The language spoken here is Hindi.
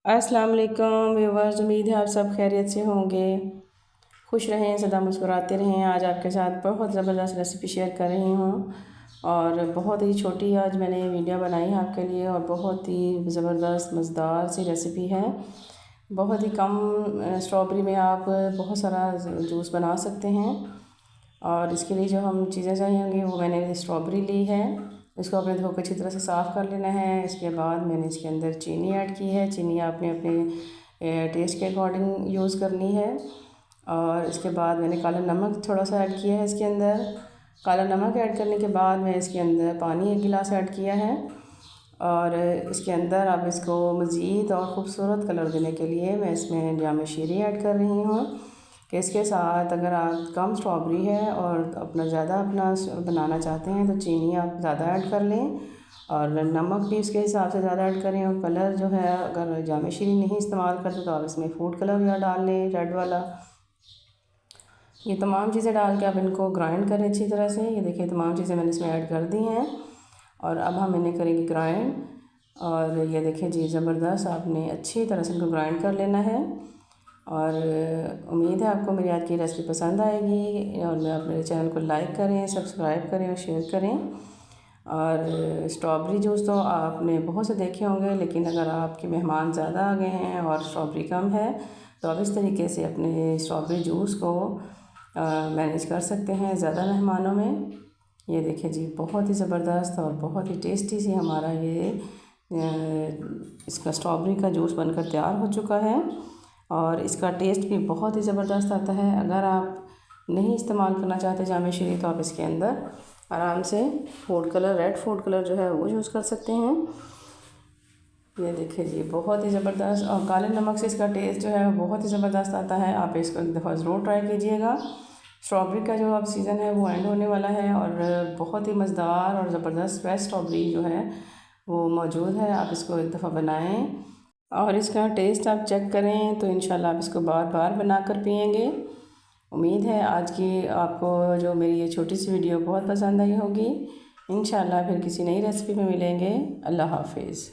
अस्सलाम वालेकुम व्यूवर्स, उम्मीद है आप सब खैरियत से होंगे, खुश रहें, सदा मुस्कुराते रहें। आज आपके साथ बहुत ज़बरदस्त रेसिपी शेयर कर रही हूँ और बहुत ही छोटी आज मैंने वीडियो बनाई है आपके लिए और बहुत ही ज़बरदस्त मज़ेदार सी रेसिपी है। बहुत ही कम स्ट्रॉबेरी में आप बहुत सारा जूस बना सकते हैं। और इसके लिए जो हम चीज़ें चाहिए वो मैंने स्ट्रॉबेरी ली है, इसको आपने धो के अच्छी तरह से साफ़ कर लेना है। इसके बाद मैंने इसके अंदर चीनी ऐड की है। चीनी आपने अपने टेस्ट के अकॉर्डिंग यूज़ करनी है। और इसके बाद मैंने काला नमक थोड़ा सा ऐड किया है इसके अंदर। काला नमक ऐड करने के बाद मैं इसके अंदर पानी 1 गिलास ऐड किया है। और इसके अंदर अब इसको मज़ीद और ख़ूबसूरत कलर देने के लिए मैं इसमें जाम शीरी ऐड कर रही हूँ कि इसके साथ अगर आप कम स्ट्रॉबेरी है और अपना बनाना चाहते हैं तो चीनी आप ज़्यादा ऐड कर लें और नमक भी उसके हिसाब से ज़्यादा ऐड करें। और कलर जो है अगर जाम शीरी नहीं इस्तेमाल करते तो आप इसमें फूड कलर या डाल लें, रेड वाला। ये तमाम चीज़ें डाल के आप इनको ग्राइंड करें अच्छी तरह से। ये देखिए तमाम चीज़ें मैंने इसमें ऐड कर दी हैं और अब हम इन्हें करेंगे ग्राइंड। और ये देखिए जी ज़बरदस्त, आपने अच्छी तरह से इनको ग्राइंड कर लेना है। और उम्मीद है आपको मेरी आज की रेसिपी पसंद आएगी और आप मेरे चैनल को लाइक करें, सब्सक्राइब करें और शेयर करें। और स्ट्रॉबेरी जूस तो आपने बहुत से देखे होंगे, लेकिन अगर आपके मेहमान ज़्यादा आ गए हैं और स्ट्रॉबेरी कम है तो आप इस तरीके से अपने स्ट्रॉबेरी जूस को मैनेज कर सकते हैं ज़्यादा मेहमानों में। ये देखिए जी बहुत ही ज़बरदस्त और बहुत ही टेस्टी सी हमारा ये इसका स्ट्रॉबेरी का जूस बनकर तैयार हो चुका है और इसका टेस्ट भी बहुत ही ज़बरदस्त आता है। अगर आप नहीं इस्तेमाल करना चाहते जाम शीरी तो आप इसके अंदर आराम से food colour, red food colour जो है वो यूज़ कर सकते हैं। ये देखिए जी बहुत ही ज़बरदस्त, और काले नमक से इसका टेस्ट जो है वो बहुत ही ज़बरदस्त आता है। आप इसको एक दफ़ा ज़रूर ट्राई कीजिएगा। स्ट्रॉबेरी का जो अब सीज़न है वो एंड होने वाला है और बहुत ही मज़ेदार और ज़बरदस्त फ्रेश स्ट्रॉबेरी जो है वो मौजूद है। आप इसको एक दफ़ा बनाएं और इसका टेस्ट आप चेक करें तो इंशाल्लाह आप इसको बार बार बना कर पिएँगे। उम्मीद है आज की आपको जो मेरी ये छोटी सी वीडियो बहुत पसंद आई होगी। इंशाल्लाह फिर किसी नई रेसिपी में मिलेंगे। अल्लाह हाफ़िज़।